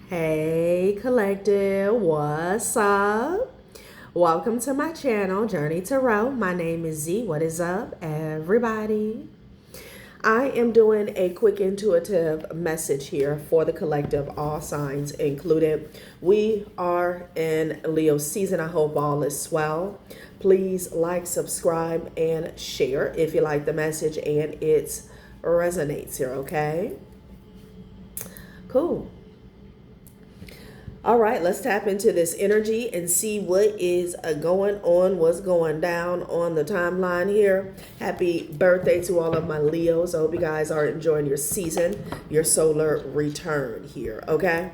Hey collective, what's up? Welcome to my channel, Journey Tarot. My name is Z. What is up, everybody? I am doing a quick intuitive message here for the collective, all signs included. We are in Leo season. I hope all is well. Please like, subscribe, and share if you like the message and it resonates here, okay? Cool. All right, let's tap into this energy and see what is going on, what's going down on the timeline here. Happy birthday to all of my Leos. I hope you guys are enjoying your season, your solar return here, okay?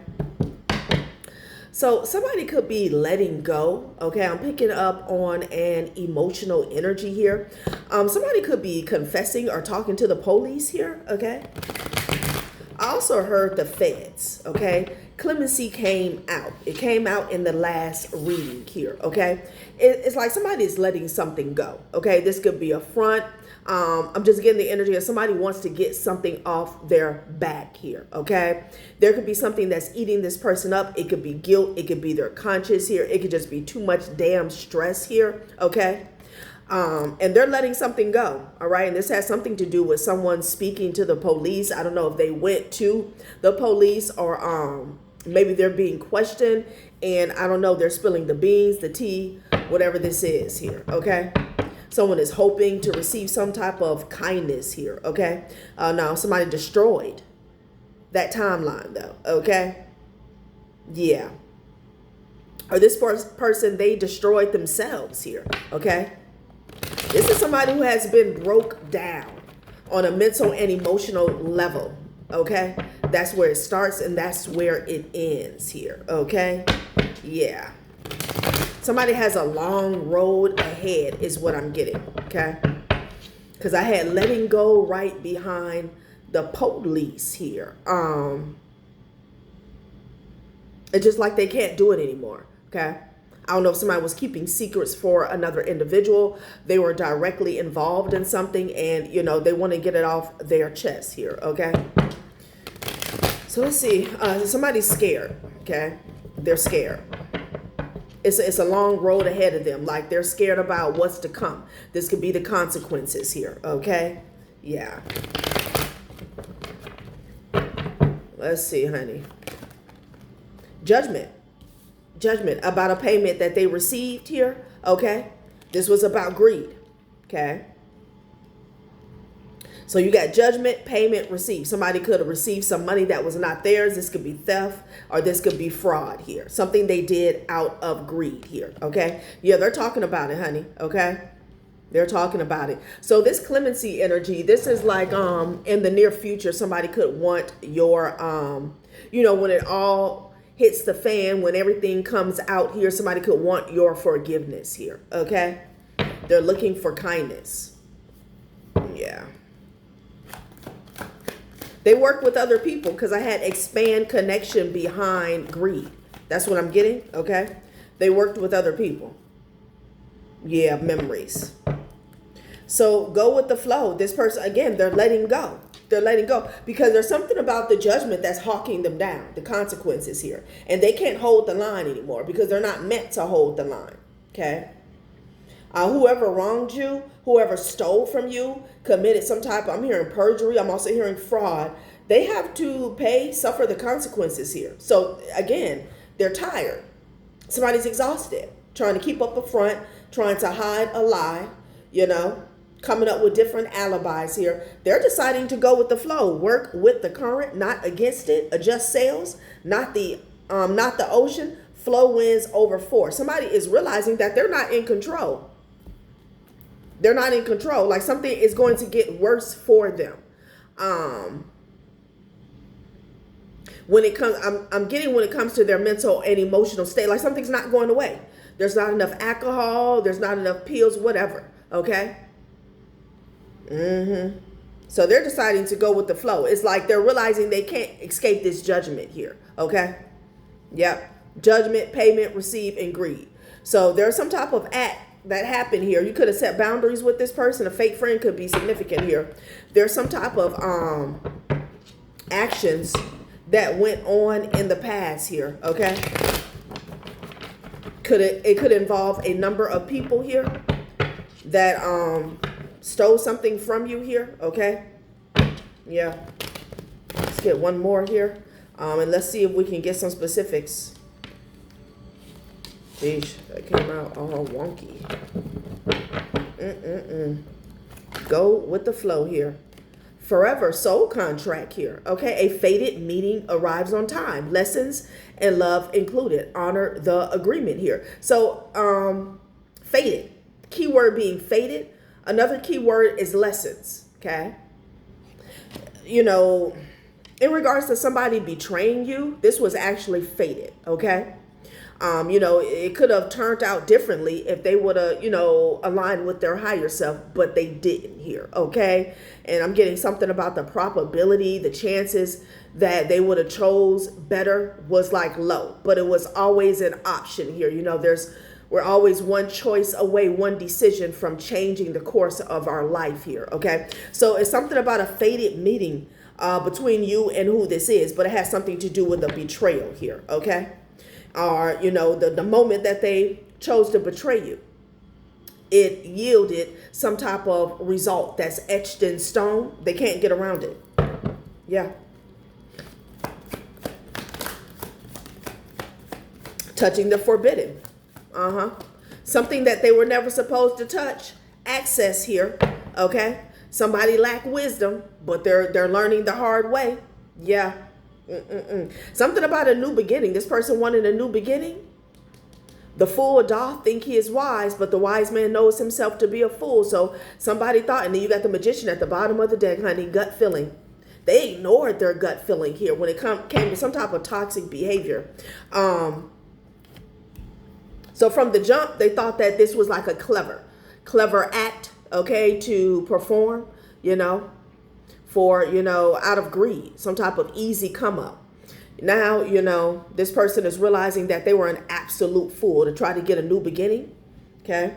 So somebody could be letting go, okay? I'm picking up on an emotional energy here. Somebody could be confessing or talking to the police here, okay? I also heard the feds, okay? Clemency came out. It came out in the last reading here, okay? It's like somebody's letting something go, okay? This could be a front. I'm just getting the energy of somebody wants to get something off their back here, okay? There could be something that's eating this person up. It could be guilt. It could be their conscience here. It could just be too much damn stress here, okay? And they're letting something go, all right? And this has something to do with someone speaking to the police. I don't know if they went to the police or maybe they're being questioned. And I don't know, they're spilling the beans, the tea, whatever this is here, okay? Someone is hoping to receive some type of kindness here, okay? Now, somebody destroyed that timeline, though, okay? Yeah. Or this person, they destroyed themselves here, okay? This is somebody who has been broke down on a mental and emotional level, okay? That's where it starts and that's where it ends here, okay? Yeah. Somebody has a long road ahead is what I'm getting, okay? Because I had letting go right behind the police here. It's just like they can't do it anymore, okay? I don't know if somebody was keeping secrets for another individual. They were directly involved in something and, you know, they want to get it off their chest here, okay? So let's see. Somebody's scared, okay? They're scared. It's a long road ahead of them. Like they're scared about what's to come. This could be the consequences here, okay? Yeah. Let's see, honey. Judgment about a payment that they received here, okay? This was about greed, okay? So you got judgment, payment, received. Somebody could have received some money that was not theirs. This could be theft or this could be fraud here. Something they did out of greed here, okay? Yeah, they're talking about it, honey, okay? They're talking about it. So this clemency energy, this is like in the near future, somebody could want your, when it all hits the fan, when everything comes out here, somebody could want your forgiveness here, okay? They're looking for kindness. Yeah. They work with other people because I had expand connection behind greed. That's what I'm getting, okay? They worked with other people. Yeah, memories. So go with the flow. This person, again, they're letting go. They're letting go because there's something about the judgment that's hawking them down, the consequences here. And they can't hold the line anymore because they're not meant to hold the line, okay? Whoever wronged you, whoever stole from you, committed some type of, I'm hearing perjury, I'm also hearing fraud. They have to suffer the consequences here. So again, they're tired. Somebody's exhausted, trying to keep up a front, trying to hide a lie, coming up with different alibis here. They're deciding to go with the flow, work with the current, not against it, adjust sails, not the ocean. Flow wins over force. Somebody is realizing that they're not in control. They're not in control. Like something is going to get worse for them. When it comes, I'm getting when it comes to their mental and emotional state, like something's not going away. There's not enough alcohol. There's not enough pills, whatever. Okay. So they're deciding to go with the flow. It's like they're realizing they can't escape this judgment here. Okay. Yep. Judgment, payment, receive, and greed. So there's some type of act that happened here. You could have set boundaries with this person. A fake friend could be significant here. There's some type of actions that went on in the past here, okay? It could involve a number of people here that stole something from you here, okay? Yeah. Let's get one more here. And let's see if we can get some specifics. Geez, that came out all wonky. Go with the flow here. Forever soul contract here, okay? A fated meeting arrives on time. Lessons and love included. Honor the agreement here. So, fated. Keyword being fated. Another keyword is lessons, okay? You know, in regards to somebody betraying you, this was actually fated, okay? You know, it could have turned out differently if they would have, you know, aligned with their higher self, but they didn't here, okay? And I'm getting something about the probability, the chances that they would have chose better was like low, but it was always an option here. You know, we're always one choice away, one decision from changing the course of our life here, okay? So it's something about a fated meeting between you and who this is, but it has something to do with a betrayal here, okay? Or, you know, the moment that they chose to betray you, it yielded some type of result that's etched in stone. They can't get around it. Yeah. Touching the forbidden. Something that they were never supposed to touch. Access here. Okay. Somebody lacked wisdom, but they're learning the hard way. Yeah. Something about a new beginning. This person wanted a new beginning. The fool doth think he is wise, but the wise man knows himself to be a fool. So somebody thought, and then you got the magician at the bottom of the deck, honey, gut feeling. They ignored their gut feeling here when it came to some type of toxic behavior. So from the jump, they thought that this was like a clever act, okay, to perform, you know, for, you know, out of greed, some type of easy come up. Now, you know, this person is realizing that they were an absolute fool to try to get a new beginning. Okay.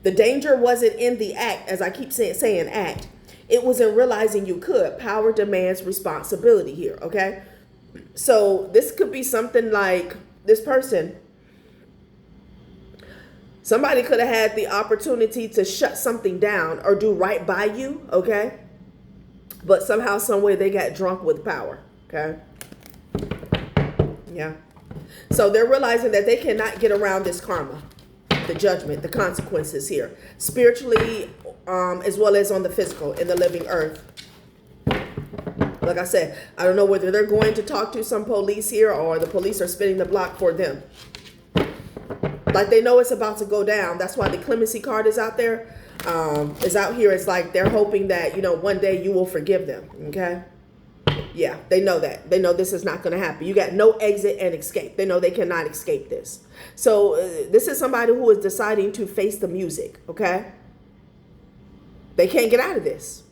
The danger wasn't in the act, as I keep saying act. It was in realizing you could. Power demands responsibility here. Okay. So this could be something like this person. Somebody could have had the opportunity to shut something down or do right by you. Okay. But somehow, some way they got drunk with power. Okay. Yeah. So they're realizing that they cannot get around this karma, the judgment, the consequences here, spiritually, as well as on the physical, in the living earth. Like I said, I don't know whether they're going to talk to some police here or the police are spinning the block for them. Like they know it's about to go down. That's why the clemency card is out there. Is out here. It's like they're hoping that, you know, one day you will forgive them. Okay. Yeah, they know that. They know this is not going to happen. You got no exit and escape. They know they cannot escape this. So this is somebody who is deciding to face the music. Okay. They can't get out of this.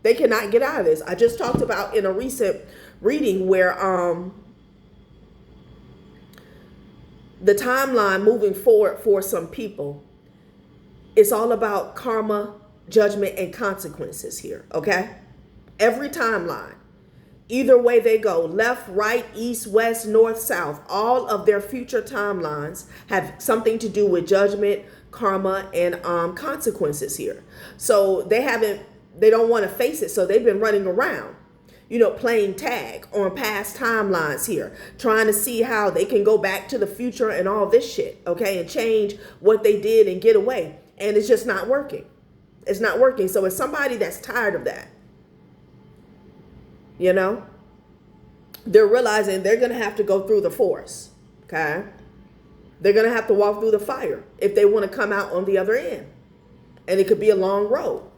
They cannot get out of this. I just talked about in a recent reading where the timeline moving forward for some people, it's all about karma, judgment, and consequences here, okay? Every timeline, either way they go, left, right, east, west, north, south, all of their future timelines have something to do with judgment, karma, and consequences here. So they don't want to face it, so they've been running around, you know, playing tag on past timelines here, trying to see how they can go back to the future and all this shit, okay, and change what they did and get away. And it's just not working. It's not working. So it's somebody that's tired of that. You know, they're realizing they're going to have to go through the force. Okay. They're going to have to walk through the fire if they want to come out on the other end. And it could be a long road.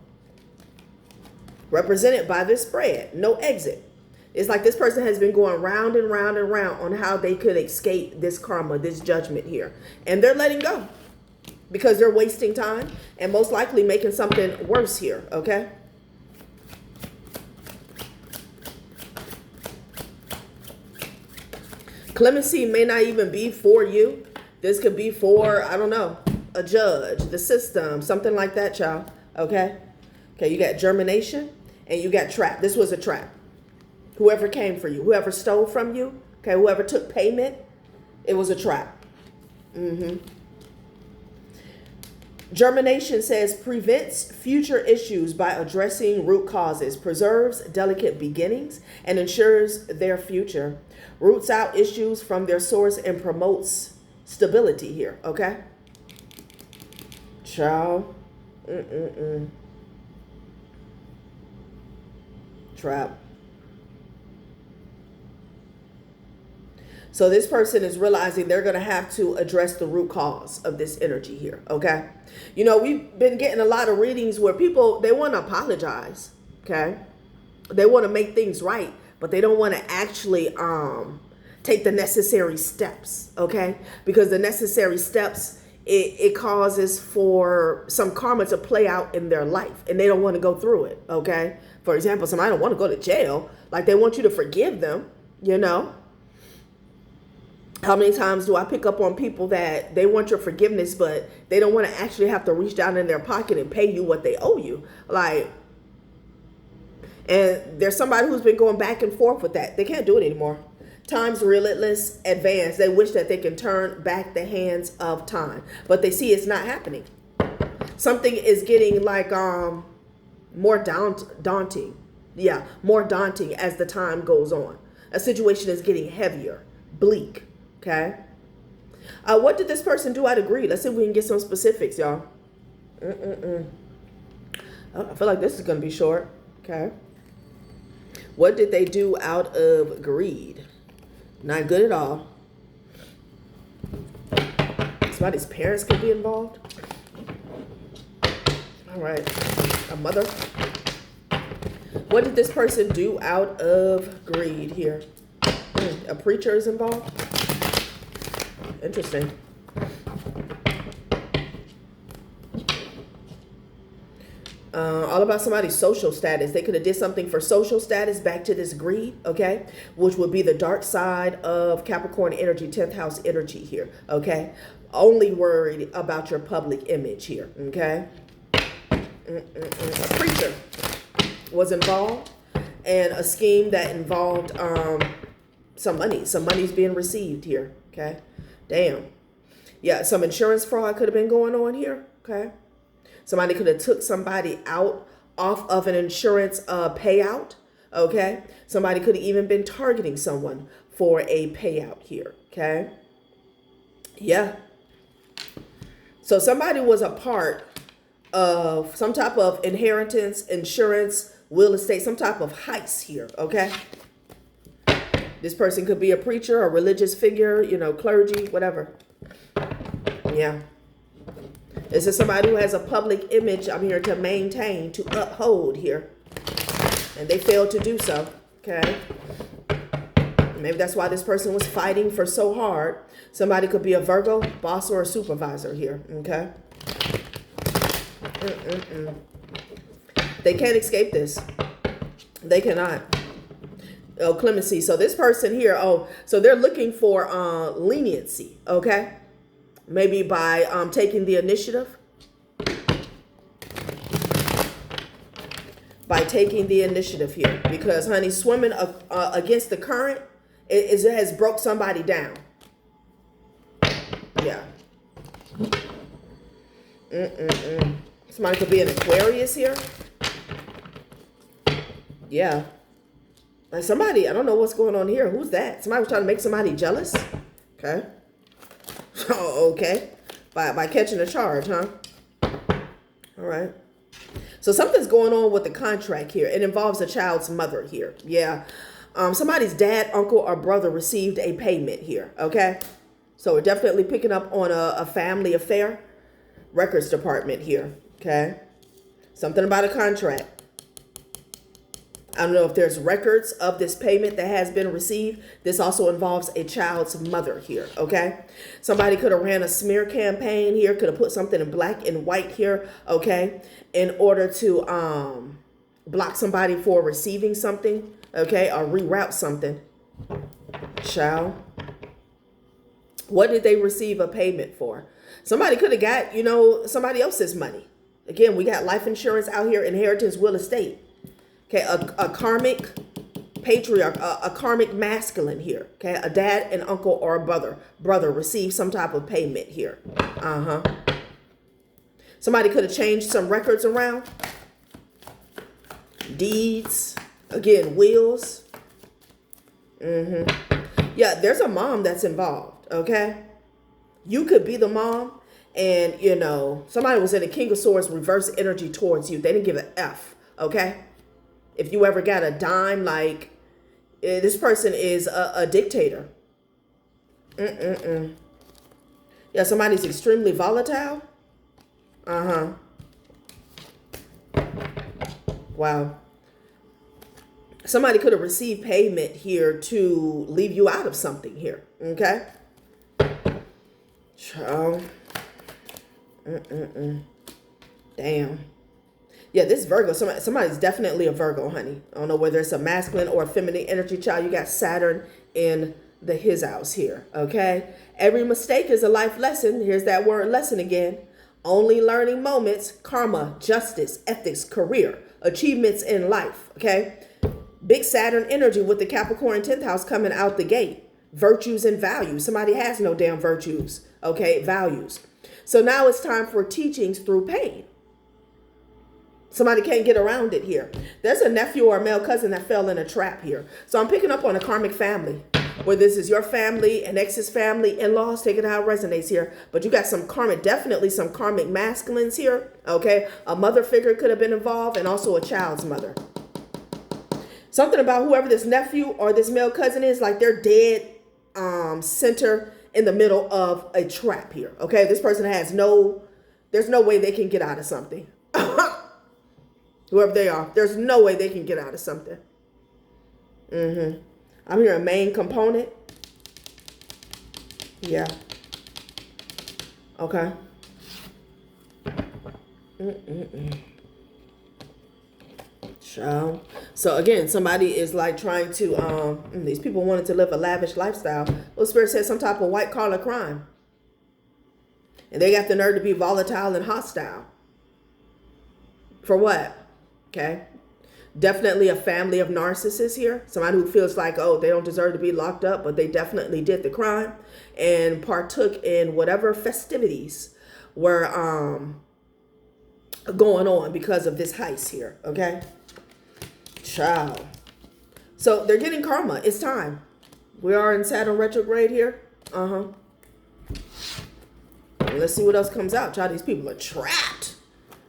Represented by this spread. No exit. It's like this person has been going round and round and round on how they could escape this karma, this judgment here. And they're letting go. Because they're wasting time and most likely making something worse here, okay? Clemency may not even be for you. This could be for, I don't know, a judge, the system, something like that, child, okay? Okay, you got germination and you got trap. This was a trap. Whoever came for you, whoever stole from you, okay, whoever took payment, it was a trap. Germination says prevents future issues by addressing root causes, preserves delicate beginnings, and ensures their future. Roots out issues from their source and promotes stability here, okay? Child. Trap. So this person is realizing they're going to have to address the root cause of this energy here, okay? You know, we've been getting a lot of readings where people, they want to apologize, okay? They want to make things right, but they don't want to actually take the necessary steps, okay? Because the necessary steps, it causes for some karma to play out in their life, and they don't want to go through it, okay? For example, somebody don't want to go to jail. Like, they want you to forgive them, you know? How many times do I pick up on people that they want your forgiveness, but they don't want to actually have to reach down in their pocket and pay you what they owe you? Like, and there's somebody who's been going back and forth with that. They can't do it anymore. Time's relentless advance. They wish that they can turn back the hands of time, but they see it's not happening. Something is getting like more daunting. Yeah, more daunting as the time goes on. A situation is getting heavier, bleak. Okay. What did this person do out of greed? Let's see if we can get some specifics, y'all. I feel like this is going to be short. Okay. What did they do out of greed? Not good at all. Somebody's parents could be involved. All right. A mother. What did this person do out of greed here? A preacher is involved. Interesting. All about somebody's social status. They could have did something for social status, back to this greed, okay? Which would be the dark side of Capricorn energy, 10th house energy here, okay? Only worried about your public image here, okay? A preacher was involved, and a scheme that involved some money. Some money's being received here, okay? Damn. Yeah, some insurance fraud could have been going on here, okay? Somebody could have took somebody out off of an insurance payout, okay? Somebody could have even been targeting someone for a payout here, okay? Yeah. So somebody was a part of some type of inheritance, insurance, real estate, some type of heist here, okay? This person could be a preacher, a religious figure, you know, clergy, whatever. Yeah. This is somebody who has a public image I'm here to maintain, to uphold here. And they failed to do so, okay? Maybe that's why this person was fighting for so hard. Somebody could be a Virgo, boss, or a supervisor here, okay? They can't escape this. They cannot. Oh, clemency. So this person here, so they're looking for leniency, okay? Maybe by taking the initiative. By taking the initiative here. Because, honey, swimming against the current, it has broke somebody down. Yeah. Somebody could be an Aquarius here. Yeah. Like somebody, I don't know what's going on here. Who's that? Somebody was trying to make somebody jealous? Okay. Oh, okay. By catching a charge, huh? All right. So something's going on with the contract here. It involves a child's mother here. Yeah. Somebody's dad, uncle, or brother received a payment here. Okay. So we're definitely picking up on a family affair. Records department here. Okay. Something about a contract. I don't know if there's records of this payment that has been received. This also involves a child's mother here, okay? Somebody could have ran a smear campaign here, could have put something in black and white here, okay? In order to block somebody for receiving something, okay? Or reroute something. Child. What did they receive a payment for? Somebody could have got, you know, somebody else's money. Again, we got life insurance out here, inheritance, will, estate. Okay, a karmic patriarch, a karmic masculine here. Okay, a dad, an uncle, or a brother receive some type of payment here. Somebody could have changed some records around. Deeds, again, wills. Yeah, there's a mom that's involved. Okay, you could be the mom, and you know somebody was in a King of Swords reverse energy towards you. They didn't give an F. Okay, if you ever got a dime, like this person is a dictator. Yeah, somebody's extremely volatile. Wow. Somebody could have received payment here to leave you out of something here. Okay. So, damn. Yeah, this Virgo, somebody's definitely a Virgo, honey. I don't know whether it's a masculine or a feminine energy child. You got Saturn in the his house here, okay? Every mistake is a life lesson. Here's that word lesson again. Only learning moments, karma, justice, ethics, career, achievements in life, okay? Big Saturn energy with the Capricorn 10th house coming out the gate. Virtues and values. Somebody has no damn virtues, okay? Values. So now it's time for teachings through pain. Somebody can't get around it here. There's a nephew or a male cousin that fell in a trap here. So I'm picking up on a karmic family, where this is your family, an ex's family, in-laws, take it how it resonates here. But you got some karmic, definitely some karmic masculines here, okay? A mother figure could have been involved, and also a child's mother. Something about whoever this nephew or this male cousin is, like they're dead center in the middle of a trap here, okay? This person has there's no way they can get out of something. Whoever they are, there's no way they can get out of something. I'm here a main component. Yeah. Okay. So again, somebody is like trying to, these people wanted to live a lavish lifestyle. Well, Spirit says some type of white collar crime. And they got the nerve to be volatile and hostile. For what? Okay. Definitely a family of narcissists here. Somebody who feels like, oh, they don't deserve to be locked up, but they definitely did the crime and partook in whatever festivities were going on because of this heist here. Okay. Child. So they're getting karma. It's time. We are in Saturn retrograde here. Let's see what else comes out. Child, these people are trapped.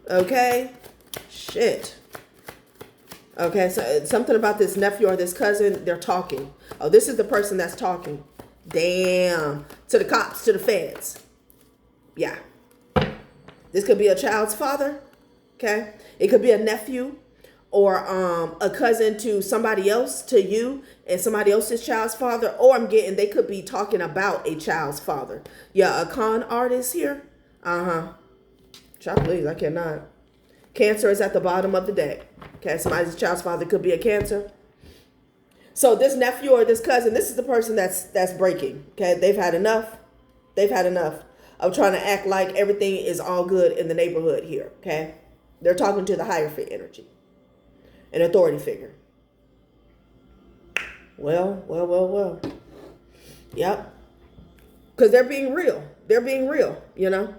Okay. Shit. Okay, so something about this nephew or this cousin, they're talking. Oh, this is the person that's talking. Damn. To the cops, to the feds. Yeah. This could be a child's father. Okay. It could be a nephew or a cousin to somebody else, to you, and somebody else's child's father. Or they could be talking about a child's father. Yeah, a con artist here. Child, please, I cannot. Cancer is at the bottom of the deck. Okay, somebody's child's father could be a Cancer. So this nephew or this cousin, this is the person that's breaking. Okay, they've had enough. They've had enough of trying to act like everything is all good in the neighborhood here. Okay, they're talking to the Hierophant energy, an authority figure. Well. Yep. Because they're being real. They're being real, you know.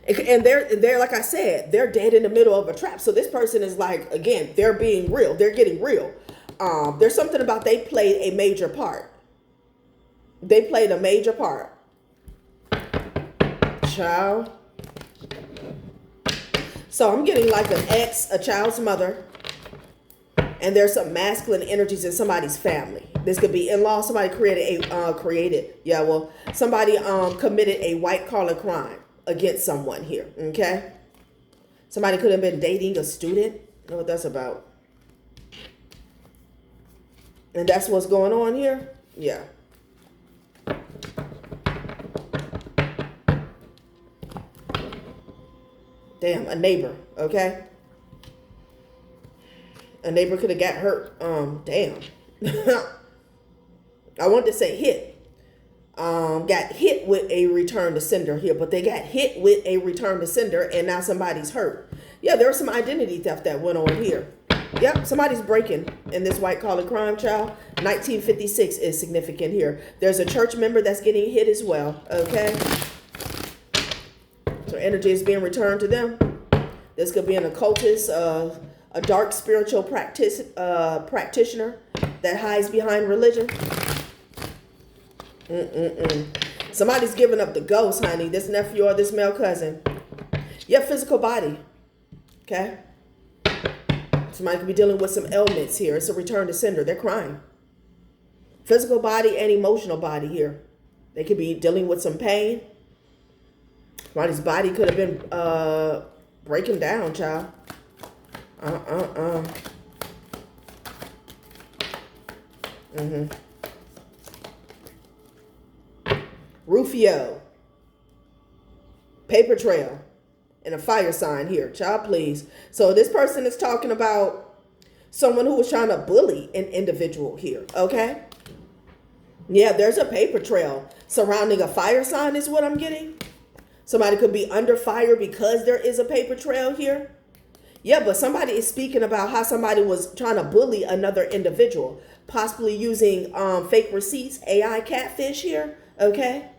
And they're like I said, they're dead in the middle of a trap. So this person is like, again, they're being real. They're getting real. There's something about they played a major part. They played a major part. Child. So I'm getting like an ex, a child's mother. And there's some masculine energies in somebody's family. This could be in-law. Somebody somebody committed a white collar crime against someone here. Okay. Somebody could have been dating a student. You know what that's about. And that's what's going on here. Yeah. Damn, a neighbor. Okay. A neighbor could have got hurt. Damn. I wanted to say hit. Got hit with a return to sender here, but they got hit with a return to sender, and now somebody's hurt. Yeah, there was some identity theft that went on here. Yep, somebody's breaking in this white collar crime, child. 1956 is significant here. There's a church member that's getting hit as well, okay? So energy is being returned to them. This could be an occultist, a dark spiritual practitioner that hides behind religion. Somebody's giving up the ghost, honey. This nephew or this male cousin. Your physical body, okay? Somebody could be dealing with some ailments here. It's a return to sender. They're crying. Physical body and emotional body here. They could be dealing with some pain. Somebody's body could have been breaking down, child. Rufio. Paper trail. And a fire sign here. Child, please. So this person is talking about someone who was trying to bully an individual here. Okay? Yeah, there's a paper trail surrounding a fire sign is what I'm getting. Somebody could be under fire because there is a paper trail here. Yeah, but somebody is speaking about how somebody was trying to bully another individual. Possibly using fake receipts, AI catfish here. Okay?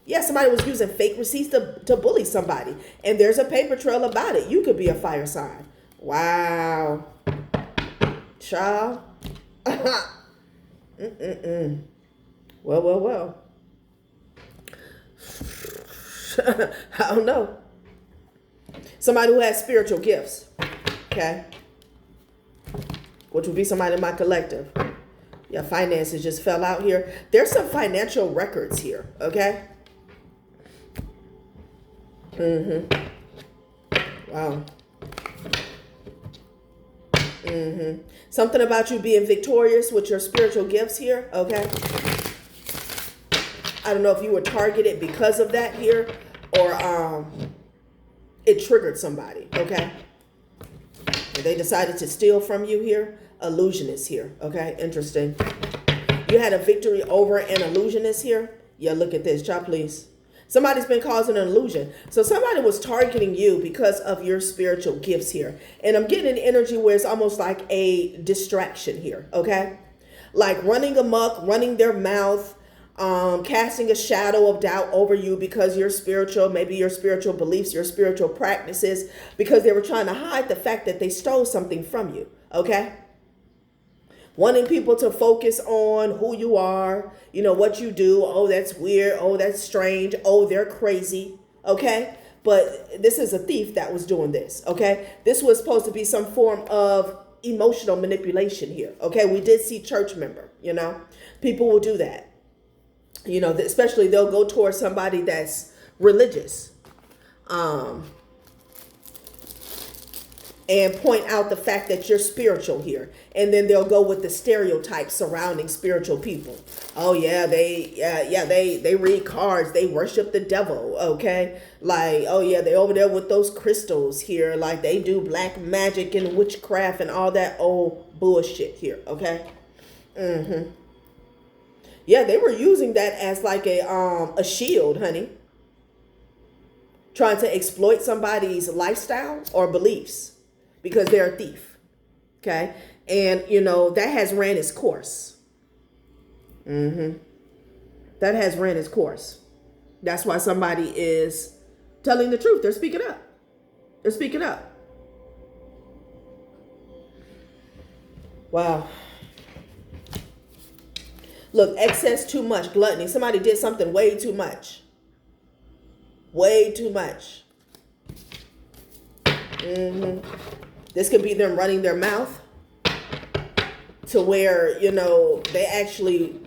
Yeah, somebody was using fake receipts to bully somebody. And there's a paper trail about it. You could be a fire sign. Wow. Child. Well. I don't know. Somebody who has spiritual gifts. Okay. Which would be somebody in my collective. Yeah, finances just fell out here. There's some financial records here. Okay. Wow. Something about you being victorious with your spiritual gifts here. Okay. I don't know if you were targeted because of that here or it triggered somebody. Okay. They decided to steal from you here. Illusionist here. Okay. Interesting. You had a victory over an illusionist here. Yeah, look at this. Child, please. Somebody's been causing an illusion. So somebody was targeting you because of your spiritual gifts here. And I'm getting an energy where it's almost like a distraction here. Okay. Like running amok, running their mouth, casting a shadow of doubt over you because your spiritual, maybe your spiritual beliefs, your spiritual practices, because they were trying to hide the fact that they stole something from you. Okay. Wanting people to focus on who you are, you know, what you do. Oh, that's weird. Oh, that's strange. Oh, they're crazy. Okay. But this is a thief that was doing this. Okay. This was supposed to be some form of emotional manipulation here. Okay. We did see church member, you know, people will do that. You know, especially they'll go towards somebody that's religious. And point out the fact that you're spiritual here. And then they'll go with the stereotypes surrounding spiritual people. Oh yeah, they read cards, they worship the devil, okay? Like, oh yeah, they over there with those crystals here, like they do black magic and witchcraft and all that old bullshit here, okay? Yeah, they were using that as like a shield, honey. Trying to exploit somebody's lifestyle or beliefs. Because they're a thief. Okay. And, you know, that has ran its course. That has ran its course. That's why somebody is telling the truth. They're speaking up. They're speaking up. Wow. Look, excess, too much, gluttony. Somebody did something way too much. Way too much. This could be them running their mouth to where, you know, they actually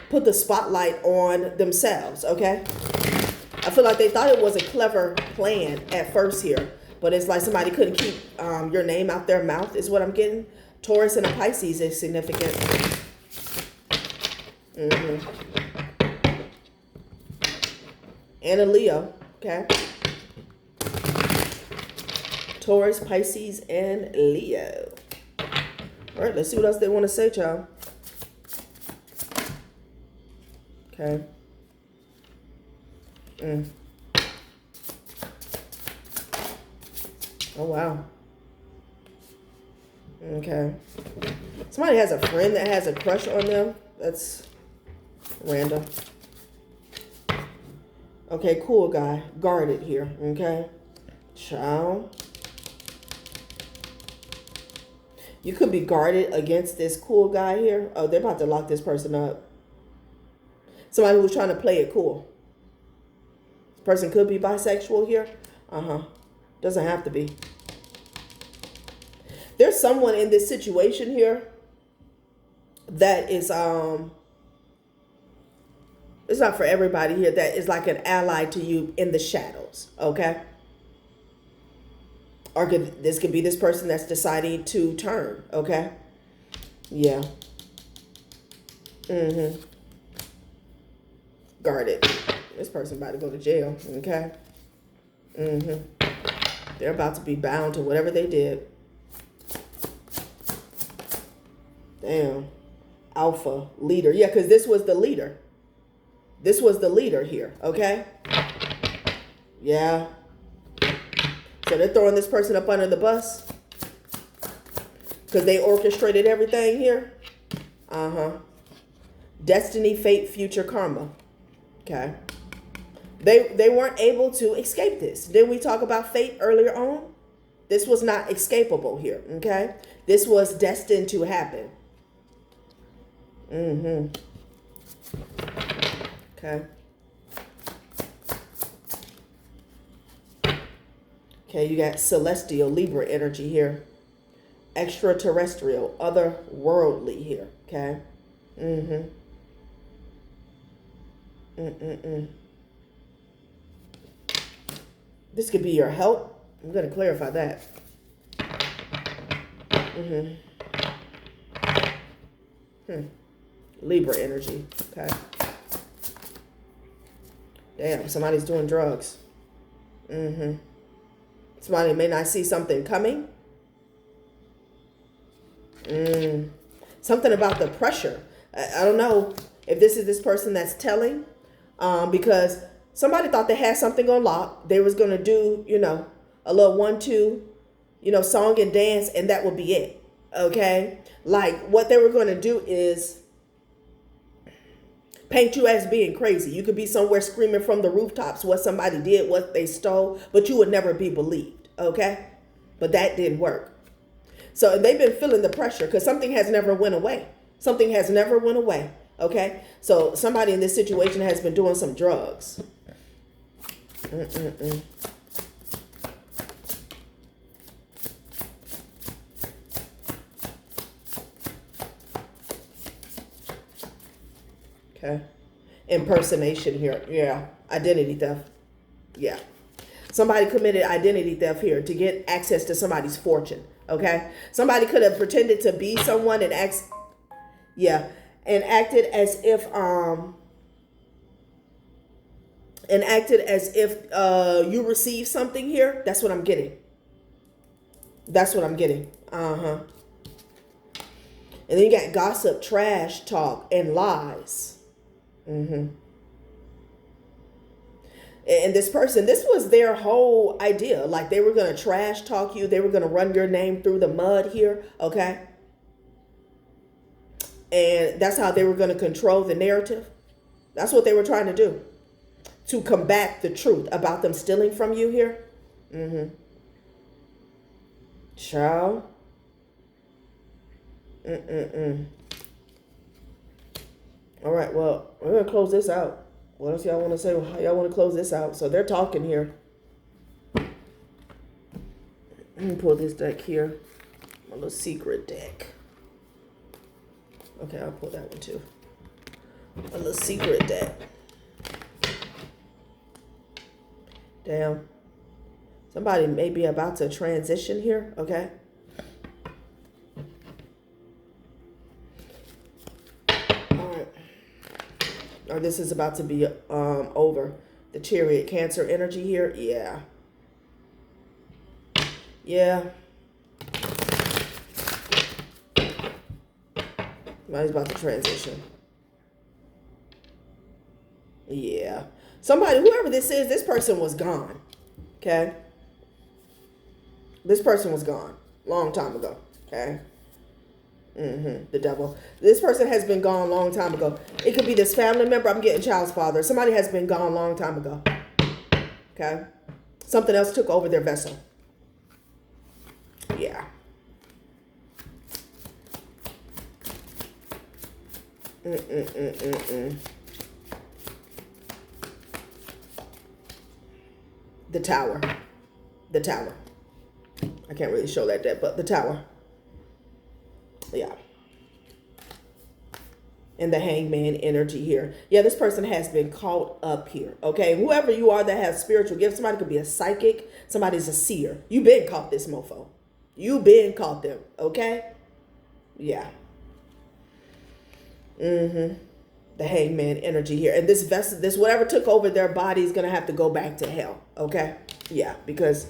put the spotlight on themselves, okay? I feel like they thought it was a clever plan at first here, but it's like somebody couldn't keep your name out their mouth is what I'm getting. Taurus and a Pisces is significant. And a Leo, okay? Taurus, Pisces, and Leo. All right, let's see what else they want to say, y'all. Okay. Oh, wow. Okay. Somebody has a friend that has a crush on them. That's random. Okay, cool guy. Guarded here. Okay. Child. You could be guarded against this cool guy here. Oh, they're about to lock this person up. Somebody who's trying to play it cool. This person could be bisexual here. Doesn't have to be. There's someone in this situation here that is it's not for everybody here, that is like an ally to you in the shadows, okay? Or this could be this person that's deciding to turn, okay? Yeah. Guarded. This person about to go to jail, okay? They're about to be bound to whatever they did. Damn. Alpha leader. Yeah, because this was the leader. This was the leader here, okay? Yeah. So they're throwing this person up under the bus because they orchestrated everything here. Destiny, fate, future, karma. Okay. They weren't able to escape this. Didn't we talk about fate earlier on? This was not escapable here, okay? This was destined to happen. Okay. Okay, you got celestial Libra energy here. Extraterrestrial, otherworldly here, okay? This could be your help. I'm going to clarify that. Libra energy, okay? Damn, somebody's doing drugs. Somebody may not see something coming. Something about the pressure. I don't know if this is this person that's telling, because somebody thought they had something on lock. They was going to do, a little 1-2, song and dance, and that would be it. Okay? Like, what they were going to do is paint you as being crazy. You could be somewhere screaming from the rooftops what somebody did, what they stole, but you would never be believed. Okay? But that didn't work. So they've been feeling the pressure because something has never went away. Something has never went away. Okay? So somebody in this situation has been doing some drugs. Okay. Impersonation here. Yeah. Identity theft. Yeah. Somebody committed identity theft here to get access to somebody's fortune. Okay. Somebody could have pretended to be someone and acted as if you received something here. That's what I'm getting. And then you got gossip, trash talk, and lies. And this person, this was their whole idea. Like, they were going to trash talk you. They were going to run your name through the mud here. Okay. And that's how they were going to control the narrative. That's what they were trying to do, to combat the truth about them stealing from you here. Child. All right, well, we're going to close this out. What else y'all want to say? How y'all want to close this out? So they're talking here. Let me pull this deck here. My little secret deck. Okay, I'll pull that one too. A little secret deck. Damn. Somebody may be about to transition here, okay? Or this is about to be over. The Chariot, Cancer energy here. Yeah. Somebody's about to transition. Yeah. Somebody, whoever this is, this person was gone. Okay? This person was gone. Long time ago. Okay. The devil. This person has been gone a long time ago. It could be this family member. I'm getting child's father. Somebody has been gone a long time ago. Okay. Something else took over their vessel. Yeah. The tower. The tower. I can't really show that deck, but the tower. Yeah. And the hangman energy here. Yeah, this person has been caught up here. Okay. Whoever you are that has spiritual gifts, somebody could be a psychic, somebody's a seer. You been caught this mofo. You been caught them. Okay. Yeah. The hangman energy here. And this vessel, this whatever took over their body is gonna have to go back to hell. Okay. Yeah, because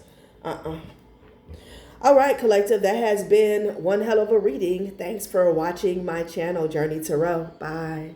all right, collective, that has been one hell of a reading. Thanks for watching my channel, Journey Tarot. Bye.